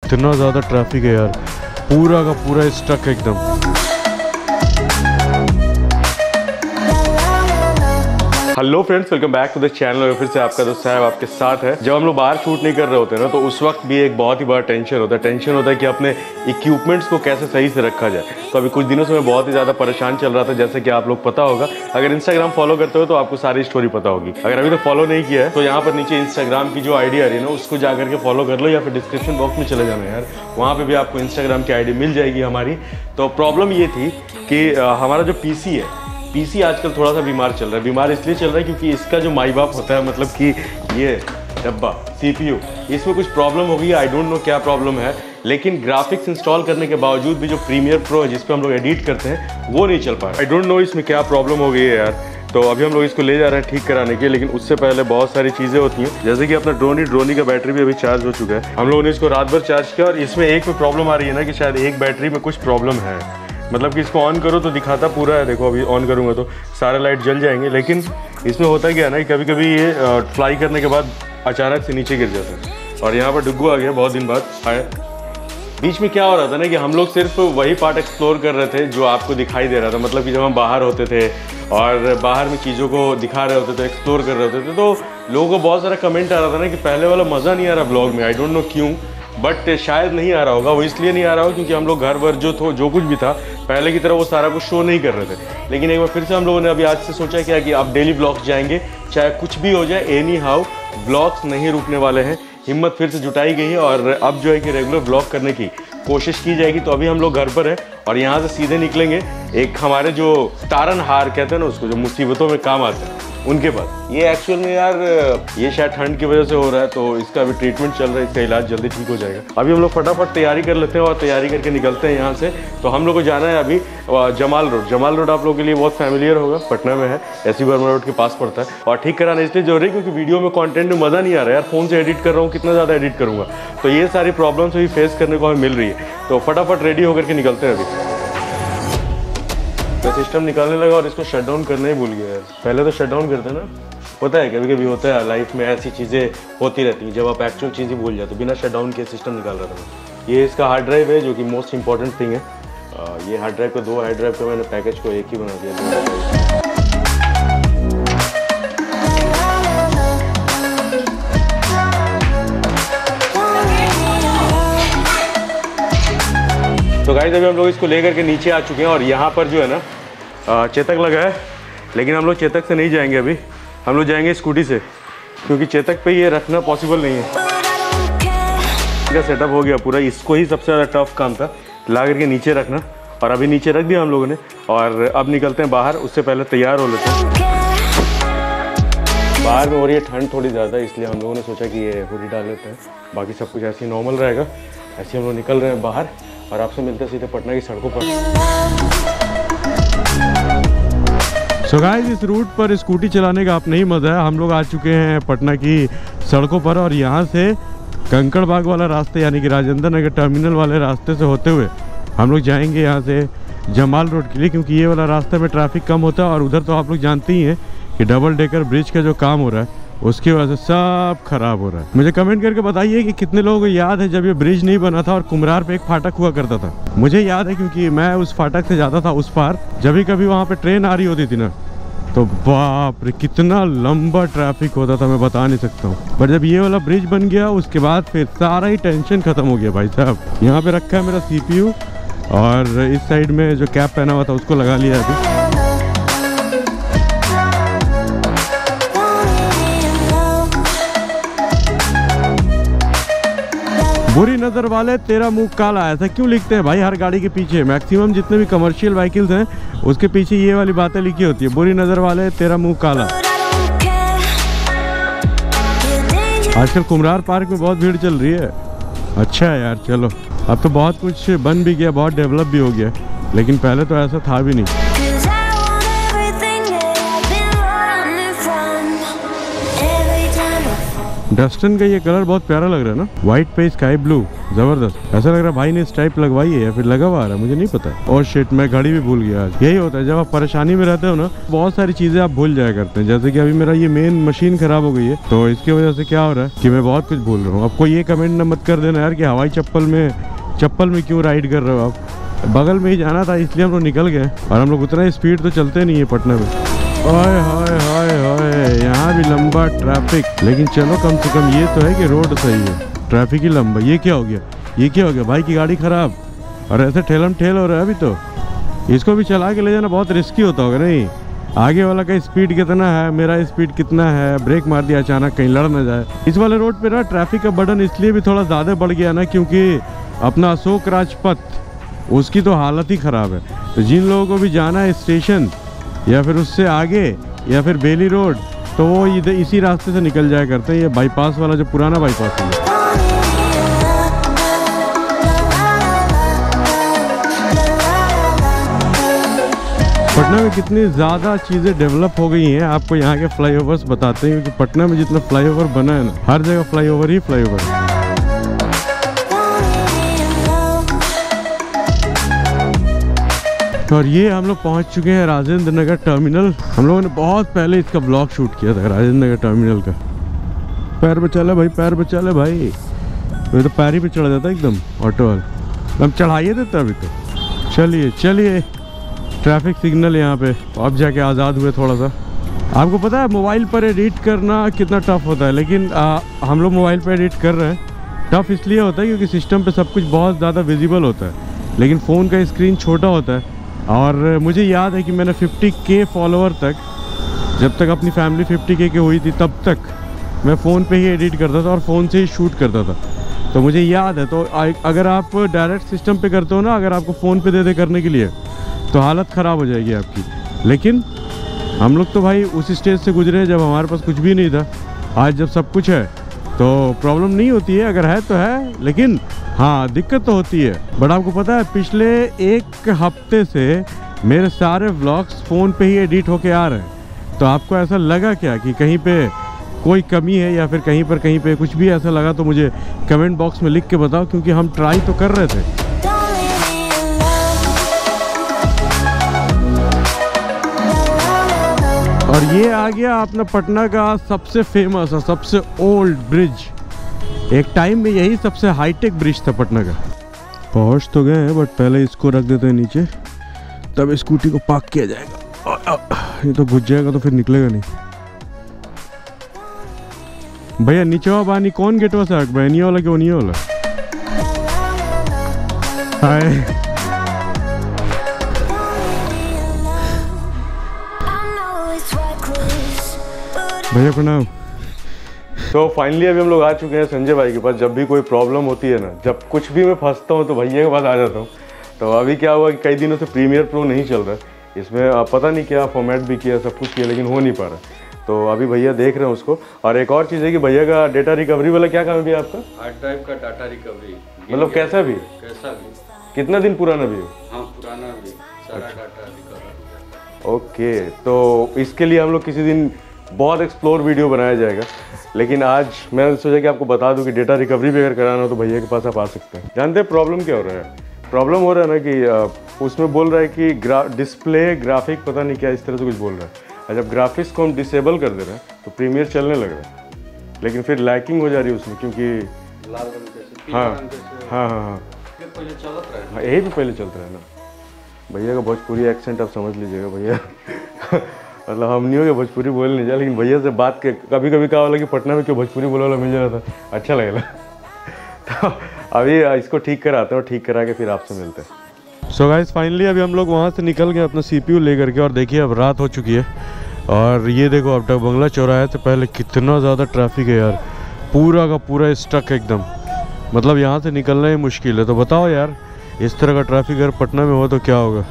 इतना ज़्यादा ट्रैफिक है यार, पूरा का पूरा स्टक एकदम। Hello friends, welcome back to the channel. और फिर से आपका दोस्त साहब आपके साथ है। जब हम लोग बाहर शूट नहीं कर रहे होते ना, तो उस वक्त भी एक बहुत ही बड़ा टेंशन होता है कि अपने इक्विपमेंट्स को कैसे सही से रखा जाए। तो अभी कुछ दिनों से मैं बहुत ही ज़्यादा परेशान चल रहा था, जैसे कि आप लोग पता होगा, अगर इंस्टाग्राम फॉलो करते हो तो आपको सारी स्टोरी पता होगी। अगर अभी तो फॉलो नहीं किया है तो यहाँ पर नीचे इंस्टाग्राम की जो आईडी आ रही है ना, उसको जा करके फॉलो कर लो, या फिर डिस्क्रिप्शन बॉक्स में चले जाना यार, वहाँ पर भी आपको इंस्टाग्राम की आईडी मिल जाएगी हमारी। तो प्रॉब्लम ये थी कि हमारा जो पीसी आजकल थोड़ा सा बीमार चल रहा है। बीमार इसलिए चल रहा है क्योंकि इसका जो माई बाप होता है, मतलब कि ये डब्बा CPU, इसमें कुछ प्रॉब्लम हो गई। आई डोंट नो क्या प्रॉब्लम है, लेकिन ग्राफिक्स इंस्टॉल करने के बावजूद भी जो प्रीमियर प्रो है, जिस पे हम लोग एडिट करते हैं, वो नहीं चल पा रहा। आई डोंट नो इसमें क्या प्रॉब्लम हो गई है यार। तो अभी हम लोग इसको ले जा रहे हैं ठीक कराने के, लेकिन उससे पहले बहुत सारी चीज़ें होती हैं, जैसे कि अपना ड्रोनी का बैटरी भी अभी चार्ज हो चुका है। हम लोगों ने इसको रात भर चार्ज किया, और इसमें एक में प्रॉब्लम आ रही है ना कि शायद एक बैटरी में कुछ प्रॉब्लम है। मतलब कि इसको ऑन करो तो दिखाता पूरा है, देखो अभी ऑन करूँगा तो सारे लाइट जल जाएंगे, लेकिन इसमें होता क्या है ना कि कभी कभी ये फ्लाई करने के बाद अचानक से नीचे गिर जाता है। और यहाँ पर डुग्गू आ गया बहुत दिन बाद आया। बीच में क्या हो रहा था ना कि हम लोग सिर्फ वही पार्ट एक्सप्लोर कर रहे थे जो आपको दिखाई दे रहा था। मतलब कि जब हम बाहर होते थे और बाहर में चीज़ों को दिखा रहे होते थे, एक्सप्लोर कर रहे होते थे, तो लोगों को बहुत सारा कमेंट आ रहा था ना कि पहले वाला मज़ा नहीं आ रहा ब्लॉग में। आई डोंट नो क्यों, बट शायद नहीं आ रहा होगा। वो इसलिए नहीं आ रहा होगा क्योंकि हम लोग घर वर जो कुछ भी था पहले की तरह वो सारा कुछ शो नहीं कर रहे थे। लेकिन एक बार फिर से हम लोगों ने अभी आज से सोचा क्या कि अब डेली ब्लॉग्स जाएंगे, चाहे कुछ भी हो जाए, एनी हाउ ब्लॉग्स नहीं रुकने वाले हैं। हिम्मत फिर से जुटाई गई है और अब जो है कि रेगुलर ब्लॉग करने की कोशिश की जाएगी। तो अभी हम लोग घर पर हैं और यहाँ से सीधे निकलेंगे एक हमारे जो तारनहार कहते हैं ना उसको, जो मुसीबतों में काम आते हैं, उनके पास। ये एक्चुअल में यार ये शायद ठंड की वजह से हो रहा है, तो इसका अभी ट्रीटमेंट चल रहा है, इसका इलाज जल्दी ठीक हो जाएगा। अभी हम लोग फटाफट तैयारी कर लेते हैं और तैयारी करके निकलते हैं यहाँ से। तो हम लोग को जाना है अभी जमाल रोड आप लोगों के लिए बहुत फैमिलियर होगा, पटना में है, एससी वर्मा रोड के पास पड़ता है। और ठीक कराना इसलिए जरूरी क्योंकि वीडियो में कंटेंट में मज़ा नहीं आ रहा है यार। फ़ोन से एडिट कर रहा हूँ, कितना ज़्यादा एडिट करूँगा, तो ये सारी प्रॉब्लम्स अभी फेस करने को हमें मिल रही है। तो फटाफट रेडी होकर के निकलते हैं अभी। मैं सिस्टम निकालने लगा और इसको शट डाउन करना ही भूल गया यार। पहले तो शट डाउन करते ना, होता है कभी कभी होता है लाइफ में, ऐसी चीज़ें होती रहती हैं जब आप एक्चुअल चीज़ें भूल जाते हो। बिना शट डाउन के सिस्टम निकाल रहा था मैं। ये इसका हार्ड ड्राइव है जो कि मोस्ट इंपॉर्टेंट थिंग है। ये हार्ड ड्राइव को 2 हार्ड ड्राइव का मैंने पैकेज को एक ही बना दिया। तो गाइस अभी हम लोग इसको लेकर के नीचे आ चुके हैं और यहाँ पर जो है ना चेतक लगा है, लेकिन हम लोग चेतक से नहीं जाएंगे अभी, हम लोग जाएंगे स्कूटी से, क्योंकि चेतक पे ये रखना पॉसिबल नहीं है। इसका सेटअप हो गया पूरा, इसको ही सबसे ज़्यादा टफ काम था ला करके नीचे रखना, और अभी नीचे रख दिया हम लोगों ने। और अब निकलते हैं बाहर, उससे पहले तैयार हो लेते हैं। बाहर में हो रही है ठंड थोड़ी ज़्यादा, इसलिए हम लोगों ने सोचा कि ये हुडी डाल लेते हैं, बाकी सब कुछ ऐसे ही नॉर्मल रहेगा। ऐसे हम लोग निकल रहे हैं बाहर और आपसे मिलते हैं सीधे पटना की सड़कों पर। सो गाइस, इस रूट पर स्कूटी चलाने का अपना ही मज़ा है। हम लोग आ चुके हैं पटना की सड़कों पर और यहाँ से कंकड़बाग वाला रास्ते यानी कि राजेंद्र नगर टर्मिनल वाले रास्ते से होते हुए हम लोग जाएंगे यहाँ से जमाल रोड के लिए, क्योंकि ये वाला रास्ते में ट्रैफिक कम होता है। और उधर तो आप लोग जानते ही हैं कि डबल डेकर ब्रिज का जो काम हो रहा है उसकी वजह से सब खराब हो रहा है। मुझे कमेंट करके बताइए कि कितने लोगों को याद है जब ये ब्रिज नहीं बना था और कुम्हरार पे एक फाटक हुआ करता था। मुझे याद है क्योंकि मैं उस फाटक से जाता था उस पार। जब भी कभी वहाँ पे ट्रेन आ रही होती थी ना, तो बाप रे कितना लंबा ट्रैफिक होता था, मैं बता नहीं सकता हूँ। पर जब ये वाला ब्रिज बन गया उसके बाद फिर सारा ही टेंशन खत्म हो गया भाई साहब। यहाँ पे रखा है मेरा CPU और इस साइड में जो कैप पहना हुआ था उसको लगा लिया अभी। बुरी नजर वाले तेरा मुंह काला, ऐसा क्यों लिखते हैं भाई हर गाड़ी के पीछे? मैक्सिमम जितने भी कमर्शियल व्हीकल्स हैं उसके पीछे ये वाली बातें लिखी होती है, बुरी नजर वाले तेरा मुंह काला। आजकल कुम्हरार पार्क में बहुत भीड़ चल रही है। अच्छा है यार, चलो अब तो बहुत कुछ बन भी गया, बहुत डेवलप भी हो गया, लेकिन पहले तो ऐसा था भी नहीं। डस्टन का ये कलर बहुत प्यारा लग रहा है ना, व्हाइट पे स्काई ब्लू, जबरदस्त। ऐसा लग रहा है भाई ने स्ट्राइप लगवाई है या फिर लगा हुआ आ रहा है, मुझे नहीं पता। और शिट, मैं घड़ी भी भूल गया आज। यही होता है जब आप परेशानी में रहते हो ना, बहुत सारी चीजें आप भूल जाया करते हैं। जैसे कि अभी मेरा ये मेन मशीन खराब हो गई है, तो इसकी वजह से क्या हो रहा है कि मैं बहुत कुछ भूल रहा हूँ। आपको ये कमेंट मत कर देना यार कि हवाई चप्पल में क्यों राइड कर रहे हो आप। बगल में ही जाना था इसलिए हम लोग निकल गए, और हम लोग उतना स्पीड तो चलते नहीं है पटना में। हाय हाय हाय हाय, यहाँ भी लंबा ट्रैफिक, लेकिन चलो कम से कम ये तो है कि रोड सही है, ट्रैफिक ही लंबा। ये क्या हो गया, ये क्या हो गया, भाई की गाड़ी खराब, और ऐसे ठेलम ठेल हो रहा है अभी। तो इसको भी चला के ले जाना बहुत रिस्की होता होगा नहीं? आगे वाला का स्पीड कितना है, मेरा स्पीड कितना है, ब्रेक मार दिया अचानक, कहीं लड़ ना जाए। इस वाले रोड पे ना ट्रैफिक का बर्डन इसलिए भी थोड़ा ज़्यादा बढ़ गया ना, क्योंकि अपना अशोक राजपथ, उसकी तो हालत ही ख़राब है। तो जिन लोगों को भी जाना है स्टेशन या फिर उससे आगे या फिर बेली रोड, तो वो इधर इसी रास्ते से निकल जाया करते हैं। ये बाईपास वाला जो पुराना बाईपास है। पटना में कितनी ज़्यादा चीज़ें डेवलप हो गई हैं, आपको यहाँ के फ्लाईओवर्स बताते हैं। क्योंकि पटना में जितना फ्लाईओवर बना है ना, हर जगह फ्लाईओवर ही फ्लाईओवर है। और ये हम लोग पहुंच चुके हैं राजेंद्र नगर टर्मिनल। हम लोगों ने बहुत पहले इसका ब्लॉग शूट किया था राजेंद्र नगर टर्मिनल का। पैर बचा ले भाई, पैर बचा ले भाई, ये तो पैर ही पे चढ़ जाता एकदम ऑटो वाला। हम चढ़ाइए देते अभी तो। चलिए चलिए, ट्रैफिक सिग्नल यहाँ पे, अब जाके आज़ाद हुए थोड़ा सा। आपको पता है मोबाइल पर एडिट करना कितना टफ होता है, लेकिन हम लोग मोबाइल पर एडिट कर रहे हैं। टफ इसलिए होता है क्योंकि सिस्टम पे सब कुछ बहुत ज़्यादा विजिबल होता है, लेकिन फ़ोन का स्क्रीन छोटा होता है। और मुझे याद है कि मैंने 50K फॉलोअर तक, जब तक अपनी फैमिली 50K की हुई थी, तब तक मैं फ़ोन पे ही एडिट करता था और फ़ोन से ही शूट करता था। तो मुझे याद है। तो अगर आप डायरेक्ट सिस्टम पे करते हो ना, अगर आपको फ़ोन पे दे करने के लिए, तो हालत ख़राब हो जाएगी आपकी। लेकिन हम लोग तो भाई उस स्टेज से गुजरे जब हमारे पास कुछ भी नहीं था। आज जब सब कुछ है तो प्रॉब्लम नहीं होती है, अगर है तो है, लेकिन हाँ दिक्कत तो होती है। बट आपको पता है पिछले एक हफ्ते से मेरे सारे व्लॉग्स फ़ोन पे ही एडिट होके आ रहे हैं। तो आपको ऐसा लगा क्या कि कहीं पे कोई कमी है या फिर कहीं पे कुछ भी ऐसा लगा तो मुझे कमेंट बॉक्स में लिख के बताओ, क्योंकि हम ट्राई तो कर रहे थे। और ये आ गया अपना पटना का सबसे फेमस और सबसे ओल्ड ब्रिज। एक टाइम में यही सबसे हाईटेक ब्रिज था पटना का। पहुंच तो गए हैं, बट पहले इसको रख देते हैं नीचे, तब स्कूटी को पार्क किया जाएगा। ये तो घुस जाएगा तो फिर निकलेगा नहीं। भैया नीचे बानी कौन गेटवा से आग भाई, वाला कि नहीं वाला? हाय भैया प्रणाम। तो फाइनली अभी हम लोग आ चुके हैं संजय भाई के पास। जब भी कोई प्रॉब्लम होती है ना, जब कुछ भी मैं फंसता हूँ तो भैया के पास आ जाता हूँ। तो अभी क्या हुआ कि कई दिनों से प्रीमियर प्रो नहीं चल रहा है, इसमें पता नहीं क्या फॉर्मेट भी किया, सब कुछ किया, लेकिन हो नहीं पा रहा। तो अभी भैया देख रहे हैं उसको। और एक और चीज़ है कि भैया का डेटा रिकवरी वाला क्या काम है भैया आपका? हार्ड ड्राइव का डाटा रिकवरी, मतलब कैसा भी कितना दिन पुराना भी हो? हाँ पुराना भी सारा डाटा रिकवर। ओके, तो इसके लिए हम लोग किसी दिन बहुत एक्सप्लोर वीडियो बनाया जाएगा। लेकिन आज मैंने सोचा कि आपको बता दूं कि डेटा रिकवरी भी अगर कराना हो तो भैया के पास आप आ सकते हैं। जानते हैं प्रॉब्लम क्या हो रहा है? प्रॉब्लम हो रहा है ना कि उसमें बोल रहा है कि डिस्प्ले ग्राफिक पता नहीं क्या इस तरह से कुछ बोल रहा है। और जब ग्राफिक्स को हम डिसेबल कर दे रहे हैं तो प्रीमियर चलने लग रहा है, लेकिन फिर लैकिंग हो जा रही है उसमें, क्योंकि हाँ हाँ हाँ हाँ यही भी पहले चलता है ना। भैया का भोजपुरी एक्सेंट आप समझ लीजिएगा भैया। मतलब हम नहीं हो गए भोजपुरी बोल नहीं जाए, लेकिन भैया से बात के कभी कभी कहा वाला कि पटना में क्यों भोजपुरी बोला वाला मिल जा रहा था, अच्छा लगेगा। तो अभी इसको ठीक कराते हैं और ठीक करा के फिर आपसे मिलते हैं। सो गाइस फाइनली अभी हम लोग वहाँ से निकल गए अपना CPU लेकर के, और देखिए अब रात हो चुकी है। और ये देखो अब तक बंगला चौराहे से पहले कितना ज़्यादा ट्रैफिक है यार, पूरा का पूरा स्टक एकदम। मतलब यहाँ से निकलना ही मुश्किल है। तो बताओ यार, इस तरह का ट्रैफिक अगर पटना में हो तो क्या होगा?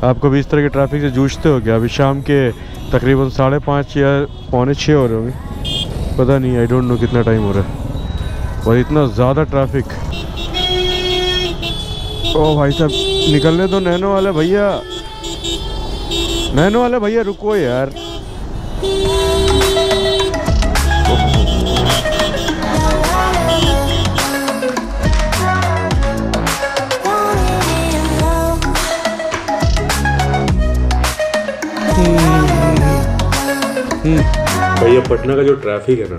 आप कभी इस तरह के ट्रैफिक से जूझते हो क्या? अभी शाम के तकरीबन 5:30 या 5:45 हो रहे होंगे, पता नहीं, आई डोंट नो कितना टाइम हो रहा है, और इतना ज़्यादा ट्रैफिक। ओ भाई साहब निकलने दो नैनो वाले भैया, नैनो वाले भैया रुको यार। भैया पटना का जो ट्रैफिक है ना,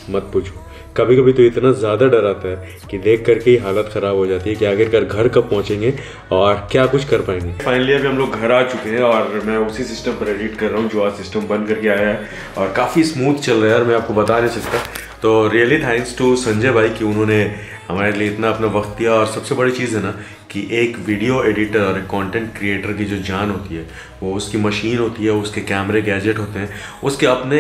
मत पूछो। कभी कभी तो इतना ज़्यादा डर आता है कि देख करके ही हालत ख़राब हो जाती है कि आखिरकार घर कब पहुंचेंगे और क्या कुछ कर पाएंगे। फाइनली अभी हम लोग घर आ चुके हैं और मैं उसी सिस्टम पर एडिट कर रहा हूँ जो आज सिस्टम बंद करके आया है और काफ़ी स्मूथ चल रहा है यार, मैं आपको बता नहीं सकता। तो रियली थैंक्स टू संजय भाई कि उन्होंने हमारे लिए इतना अपना वक्त दिया। और सबसे बड़ी चीज़ है ना कि एक वीडियो एडिटर और एक कंटेंट क्रिएटर की जो जान होती है वो उसकी मशीन होती है, उसके कैमरे गैजेट होते हैं, उसके अपने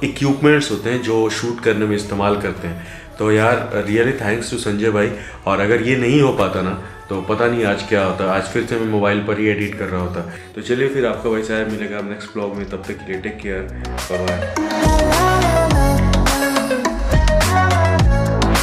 इक्विपमेंट्स होते हैं जो शूट करने में इस्तेमाल करते हैं। तो यार रियली थैंक्स टू संजय भाई। और अगर ये नहीं हो पाता ना तो पता नहीं आज क्या होता, आज फिर से मैं मोबाइल पर ही एडिट कर रहा होता। तो चलिए फिर आपका भाई साहब मिलेगा नेक्स्ट ब्लॉग में, तब तक के लिए टेक केयर, बाय बाय।